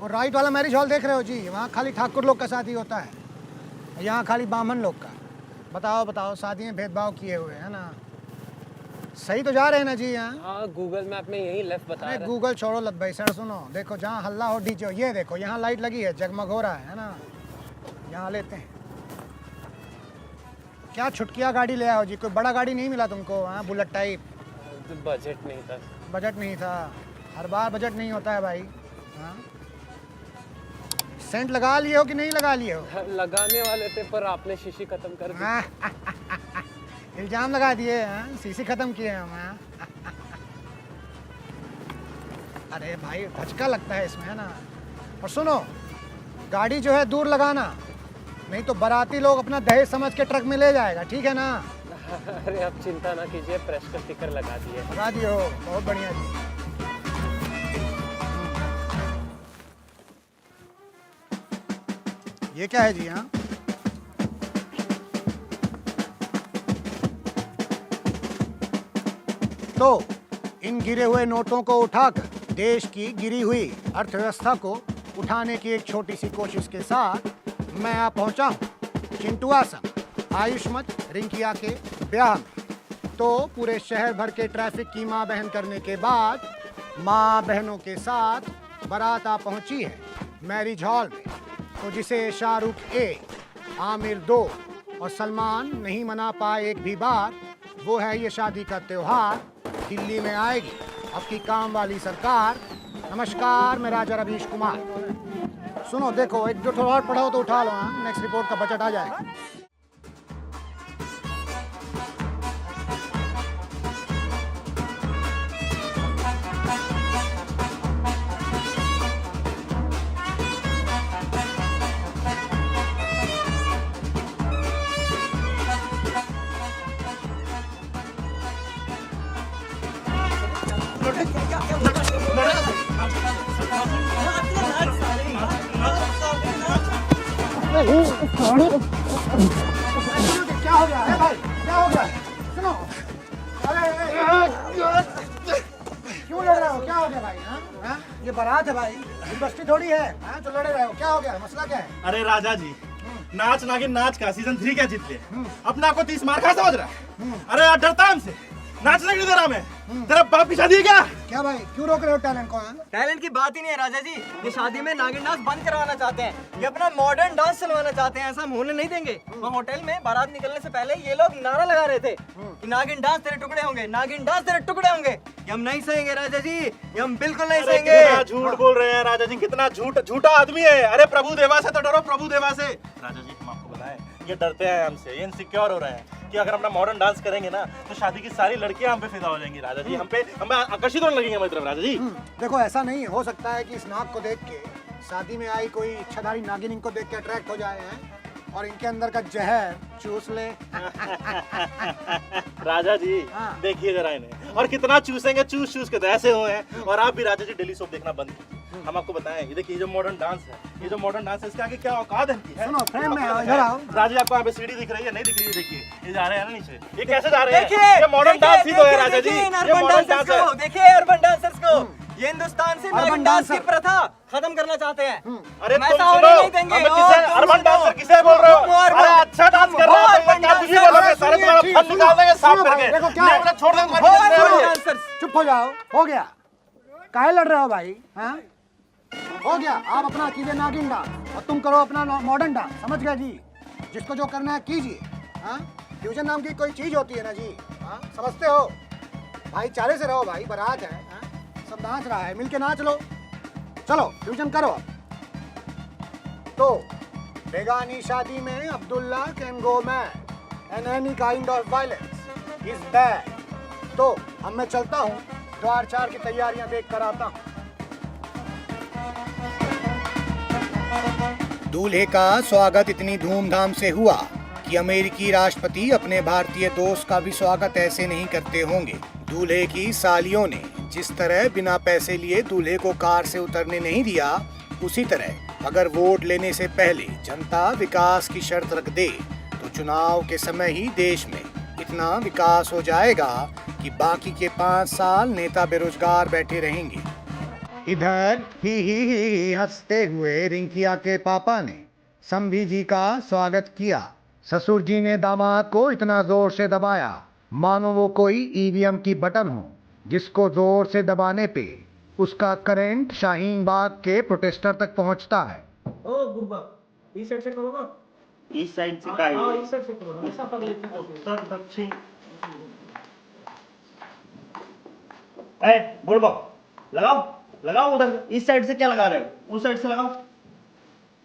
वो राइट वाला marriage hall देख रहे हो जी, वहाँ खाली ठाकुर लोग का शादी होता है, यहाँ खाली ब्राह्मण लोग का। बताओ बताओ, शादी में भेदभाव किए हुए है ना। सही तो जा रहे हैं ना जी यहाँ? हाँ, गूगल मैप में यही लेफ्ट बता रहा है। गूगल छोड़ो लत भाई सर, सुनो देखो जहाँ हल्ला हो डीजे हो, ये देखो यहाँ लाइट लगी है, जगमग हो रहा है ना, यहाँ लेते हैं। क्या छुटकिया गाड़ी ले आओ जी, कोई बड़ा गाड़ी नहीं मिला तुमको? हाँ, बुलेट टाइप। बजट नहीं था। बजट नहीं था, हर बार बजट नहीं होता है भाई। हाँ, सेंट लगा लिए हो कि नहीं लगा लिए हो? लगाने वाले थे पर आपने शीशी खत्म कर दी। इल्जाम लगा दिए, सीसी खत्म किए हम। अरे भाई धचका लगता है इसमें है ना। और सुनो, गाड़ी जो है दूर लगाना, नहीं तो बाराती लोग अपना दहेज समझ के ट्रक में ले जाएगा, ठीक है ना? अरे आप चिंता ना कीजिए, प्रेस का स्टिकर लगा दिए। लगा दिए हो, बहुत बढ़िया जी। ये क्या है जी? हाँ, तो इन गिरे हुए नोटों को उठाकर देश की गिरी हुई अर्थव्यवस्था को उठाने की एक छोटी सी कोशिश के साथ मैं आ पहुंचा हूं चिंटुआ संग आयुष्मत रिंकिया के ब्याह में। तो पूरे शहर भर के ट्रैफिक की माँ बहन करने के बाद माँ बहनों के साथ बारात आ पहुंची है मैरिज हॉल में। तो जिसे शाहरुख 1, आमिर 2 और सलमान नहीं मना पाए एक भी बार, वो है ये शादी का त्योहार दिल्ली में आएगी अब की काम वाली सरकार। नमस्कार, मैं राजा रवीश कुमार। सुनो देखो, एक जो थोड़ा और पढ़ाओ तो उठा लो, नेक्स्ट रिपोर्ट का बजट आ जाएगा। क्या हो गया है भाई? क्या हो गया? सुनो, अरे क्यों लड़ रहे हो? क्या हो गया भाई? हाँ, ये बारात है भाई, यूनिवर्सिटी थोड़ी है। हाँ, तो लड़ रहे हो, क्या हो गया? मसला क्या है? अरे राजा जी, नाच नागिन नाच का सीजन 3 क्या जीत लिया? अपना को 30 मार खा समझ रहा है? अरे यार डरता है हमसे, नाचने की जरा मैं तेरा बाप की शादी है क्या? क्या भाई, क्यों रोक रहे हो टैलेंट को? टैलेंट की बात ही नहीं है राजा जी, ये शादी में नागिन डांस बंद करवाना चाहते हैं, ये अपना मॉडर्न डांस चलवाना चाहते हैं, ऐसा हम होने नहीं देंगे। वहाँ होटल में बारात निकलने से पहले ये लोग नारा लगा रहे थे कि नागिन डांस तेरे टुकड़े होंगे, नागिन डांस तेरे टुकड़े होंगे। ये हम नहीं सहेंगे राजा जी, ये हम बिल्कुल नहीं सहेंगे। कितना झूठ बोल रहे हैं राजा जी, कितना झूठा आदमी है। अरे प्रभु देवा से तो डरो, प्रभु देवा से। राजा जी हम आपको बताएं, ये डरते हैं हमसे, ये इनसिक्योर हो रहे हैं कि अगर अपना मॉडर्न डांस करेंगे ना तो शादी की सारी लड़कियां हम पे फिदा हो जाएंगी राजा जी, हमें आकर्षित होने लगेंगे हमारी तरफ राजा जी। देखो, ऐसा नहीं हो सकता है कि इस नाक को देख के शादी में आई कोई इच्छाधारी नागिन इनको देख के अट्रैक्ट हो जाए हैं और इनके अंदर का जहर चूस ले। राजा जी देखिए जरा इन्हें, और कितना चूसेंगे, चूस के तो ऐसे हुए हैं। और आप भी राजा जी डेली सोप देखना बंद कीजिए। हम आपको बताएं, ये देखिए, ये जो मॉडर्न डांस है, ये जो मॉडर्न डांस है, इसके आगे क्या औकात है इनकी? सुनो, फ्रेम में इधर आओ। राजा जी आपको यहाँ पे सीढ़ी दिख रही है? नहीं दिख रही है? देखिए ये जा रहे हैं ना नीचे, ये कैसे जा रहे हैं? देखिए, ये मॉडर्न डांस ही तो है राजा जी, ये मॉडर्न डांस है। देखिए अर्बन डांसर्स को, ये हिंदुस्तान से नागिन डांस की प्रथा खत्म करना चाहते हैं। अरे हम तुम ऐसा होने सुनो, नहीं देंगे। हमें किसे अर्बन डांसर किसे बोल रहे हो? अरे अच्छा डांस कर रहे हो, क्या तुझे बोलोगे? सारे तुम्हारा फन निकाल देंगे साफ करके। देखो क्या नहीं, मतलब छोड़ देंगे तुम्हारे। चुप हो जाओ, हो गया। काहे लड़ रहे हो भाई? हाँ, हो गया। आप अपना कीजिए नागिन डांस और तुम करो अपना मॉडर्न डांस, समझ गए जी? जिसको जो करना है कीजिए। हाँ, फ्यूजन नाम की कोई चीज होती है ना जी, हाँ समझते हो? भाईचारे से रहो भाई, बारात है, हाँ? सब नाच रहा है, मिलके नाच लो। चलो फ्यूजन करो। तो बेगानी शादी में Abdullah can go mad and any kind of violence is bad. तो अब मैं चलता हूँ, द्वार 4 की तैयारियां देख कर आता हूँ। दूल्हे का स्वागत इतनी धूमधाम से हुआ कि अमेरिकी राष्ट्रपति अपने भारतीय दोस्त का भी स्वागत ऐसे नहीं करते होंगे। दूल्हे की सालियों ने जिस तरह बिना पैसे लिए दूल्हे को कार से उतरने नहीं दिया, उसी तरह अगर वोट लेने से पहले जनता विकास की शर्त रख दे तो चुनाव के समय ही देश में इतना विकास हो जाएगा कि बाकी के 5 साल नेता बेरोजगार बैठे रहेंगे। इधर ही हंसते हुए रिंकिया के पापा ने संभी जी का स्वागत किया। ससुर जी ने दामाद को इतना जोर से दबाया मानो वो कोई ईवीएम की बटन हो, जिसको जोर से दबाने पे उसका करंट शाहीन बाग के प्रोटेस्टर तक पहुंचता है। ओ गुब्बा इस साइड से करो ना। इस साइड से का हाँ है? इस साइड से करो, ऐसा पकड़ लेते हैं। उत्तर दक्षिण। ए बुढ़बा, लगाओ लगाओ उधर। इस साइड से क्या लगा रहे हो? उस साइड से लगाओ।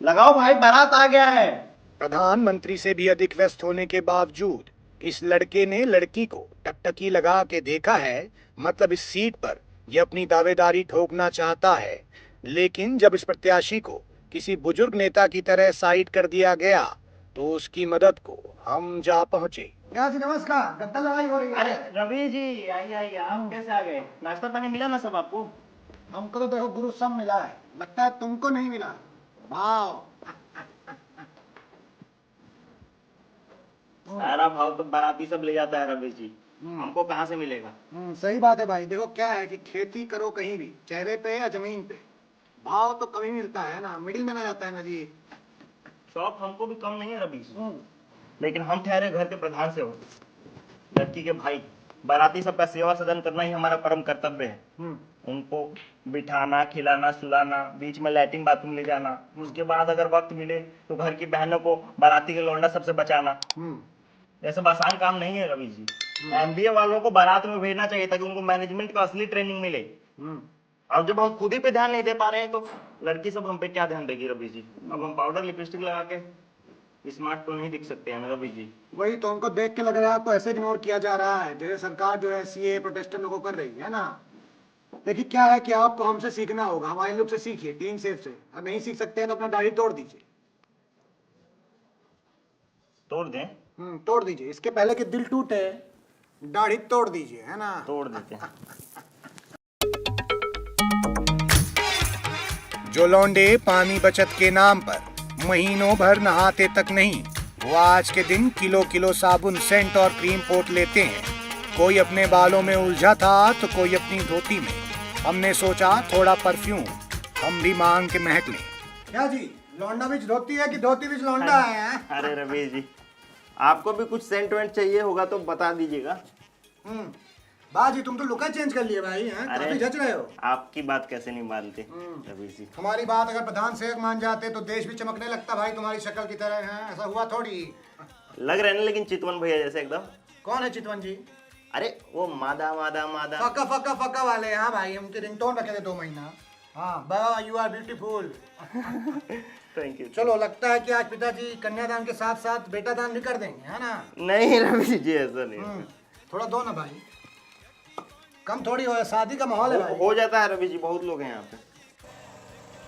लगाओ भाई, बारात आ गया है। प्रधानमंत्री से भी अधिक व्यस्त होने के बावजूद इस लड़के ने लड़की को टकटकी लगा के देखा है। मतलब इस सीट पर यह अपनी दावेदारी ठोकना चाहता है, लेकिन जब इस प्रत्याशी को किसी बुजुर्ग नेता की तरह साइड कर दिया गया तो उसकी मदद को हम जा पहुंचे। नमस्कार, गत्ता लड़ाई हो रही अरे रवि जी, आइए आइए। आप कैसे आ गए? नाश्ता पानी मिला ना सब आपको? हमको तो देखो गुरु सब मिला है, लगता है तुमको नहीं मिला। भाव सारा भाव तो बाराती सब ले जाता है रवि जी, हमको कहाँ से मिलेगा? सही बात है भाई। देखो क्या है कि खेती करो कहीं भी, चेहरे पे या जमीन पे, भाव तो कभी मिलता है ना, मिडिल में ना जाता है ना जी। शौक हमको भी कम नहीं है रवि जी, लेकिन हम ठहरे घर के प्रधान से हो, लड़की के भाई। बाराती सबका सेवा सदन करना ही हमारा परम कर्तव्य है। उनको बिठाना, खिलाना, सुलाना, बीच में लैट्रिन बाथरूम ले जाना, उसके बाद अगर वक्त मिले तो घर की बहनों को बाराती के लौंडा सबसे बचाना। ये सब आसान काम नहीं है रवि जी। एमबीए वालों को बारात में भेजना चाहिए ताकि उनको मैनेजमेंट का असली ट्रेनिंग मिले। अब जब हम खुद ही पे ध्यान नहीं दे पा रहे हैं तो लड़की सब हम पे क्या ध्यान देगी रवि जी? अब हम पाउडर लिपस्टिक लगा के स्मार्ट तो नहीं दिख सकते हैं रवि जी। वही तो, उनको देख के लग रहा है आपको ऐसे इग्नोर किया जा रहा है जैसे सरकार जो है सीए प्रोटेस्टर लोगों कर रही है ना। देखिए क्या है कि आपको हमसे सीखना होगा, हमारे लोग से सीखिए, टीम सेफ से। अब नहीं सीख सकते हैं तो अपना दाढ़ी तोड़ दीजिए। तोड़ दें? तोड़ दीजिए, इसके पहले कि दिल टूटे दाढ़ी तोड़ दीजिए, है ना। तोड़ देते हैं। जो लौंडे पानी बचत के नाम पर महीनों भर नहाते तक नहीं, वो आज के दिन किलो किलो साबुन, सेंट और क्रीम पोत लेते हैं। कोई अपने बालों में उलझा था तो कोई अपनी धोती में। हमने सोचा थोड़ा परफ्यूम हम भी मांग के महक लें। क्या जी, लौंडा बीच धोती है कि धोती बीच लौंडा है? अरे रवि जी, आपको भी कुछ सेंट वेंट चाहिए होगा तो बता दीजिएगा। बाजी तुम तो लुका चेंज कर लिए भाई, हैं? काफी जच रहे हो। आपकी बात कैसे नहीं मानते रवि जी? हमारी बात अगर प्रधान सेवक मान जाते तो देश भी चमकने लगता भाई, तुम्हारी शक्ल की तरह है। ऐसा हुआ थोड़ी। लग रहे हैं लेकिन चितवन भैया जैसे एकदम। कौन है चितवन जी? अरे वो मादा मादा मादा फक्का फक्का फक्का वाले। हाँ भाई, उनके रिंगटोन रखे थे 2 महीना। हाँ बाबा, you are beautiful. Thank you. चलो, लगता है कि आज पिताजी कन्यादान के साथ साथ बेटा दान भी कर देंगे, है ना? नहीं रवि जी, ऐसा नहीं। थोड़ा दो ना भाई, कम थोड़ी हो, शादी का माहौल है भाई। हो जाता है रवि जी, बहुत लोग हैं यहाँ पे।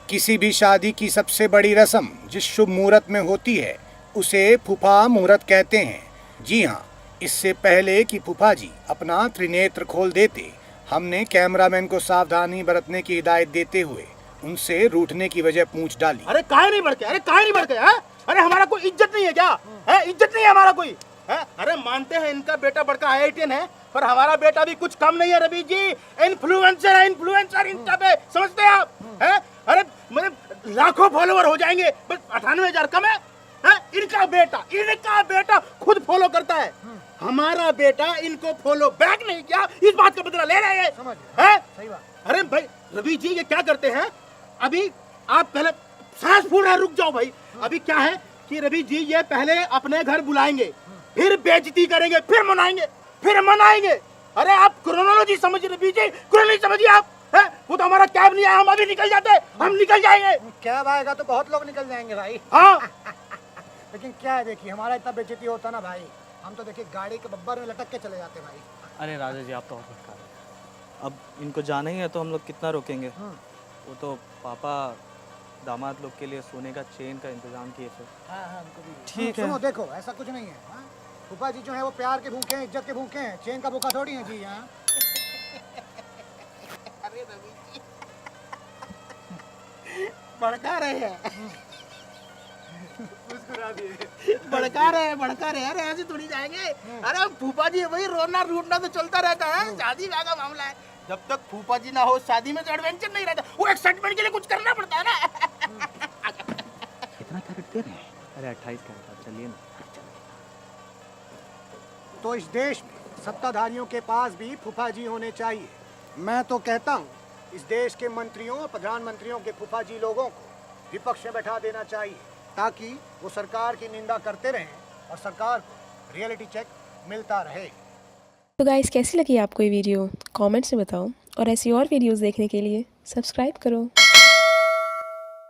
किसी भी शादी की सबसे बड़ी रस्म जिस शुभ मुहूर्त में होती है उसे फूफा मुहूर्त कहते हैं। जी हाँ, इससे पहले कि फूफा जी अपना त्रिनेत्र खोल देते, हमने कैमरामैन को सावधानी बरतने की हिदायत देते हुए उनसे रूठने की वजह पूछ डाली। अरे काहे नहीं बढ़ते? अरे काहे नहीं बढ़ते? अरे हमारा कोई इज्जत नहीं है क्या? है इज्जत नहीं है हमारा कोई? है? अरे मानते हैं इनका बेटा बड़का आईआईटीएन है, पर हमारा बेटा भी कुछ कम नहीं है रवि जी। इन्फ्लुएंसर है, इन्फ्लुएंसर इंस्टा पे, समझते हैं आप? हैं? अरे मेरे लाखों फॉलोवर हो जाएंगे, बस 98,000 कम है? इनका बेटा खुद फॉलो करता है, हमारा बेटा इनको फॉलो बैक नहीं किया, इस बात का बदला ले रहे हैं। सही बात। अरे भाई रवि जी, ये क्या करते हैं? अभी आप पहले सांस फूल रहे, रुक जाओ भाई। अभी क्या है कि रवि जी ये पहले अपने घर बुलाएंगे, फिर बेइज्जती करेंगे, फिर मनाएंगे। अरे आप क्रोनोलॉजी समझिए रवि जी, क्रोनोलॉजी समझिए आप। है? वो तो हमारा कैब नहीं आया, हम अभी निकल जाते, हम निकल जाएंगे। कैब आएगा तो बहुत लोग निकल जाएंगे भाई। हाँ लेकिन क्या है, देखिए हमारा इतना बेइज्जती होता ना भाई, हम तो देखिए गाड़ी के बब्बर में लटक के चले जाते भाई। अरे राजा जी, आप तो और भटका रहे हैं। अब इनको जाना ही है तो हम लोग कितना रोकेंगे? वो तो पापा दामाद लोग के लिए सोने का चेन का इंतजाम किए थे। हाँ, ठीक है। सुनो, देखो ऐसा कुछ नहीं है। हाँ? फूफा जी जो है वो प्यार के भूखे हैं, इज्जत के भूखे हैं, चेन का भूखा थोड़ी है जी। यहाँ अरे रवि जी भड़का रहे हैं, भड़का रहे। अरे ऐसे थोड़ी जाएंगे। अरे फूफा जी, वही रोना रूठना तो चलता रहता है, शादी ब्याह का मामला है। जब तक फूफा जी ना हो शादी में तो एडवेंचर नहीं रहता, वो एक्साइटमेंट के लिए कुछ करना पड़ता है ना। कितना कैरेट दे रहे हैं? अरे 28 कैरेट, चलिए ना। तो इस देश में सत्ताधारियों के पास भी फूफा जी होने चाहिए। मैं तो कहता हूँ इस देश के मंत्रियों और प्रधानमंत्रियों के फूफा जी लोगों को विपक्ष में बैठा देना चाहिए, ताकि वो सरकार की निंदा करते रहें और सरकार को रियलिटी चेक मिलता रहे। तो गाइस, कैसी लगी आपको ये वीडियो? कमेंट्स में बताओ और ऐसी और वीडियोस देखने के लिए सब्सक्राइब करो।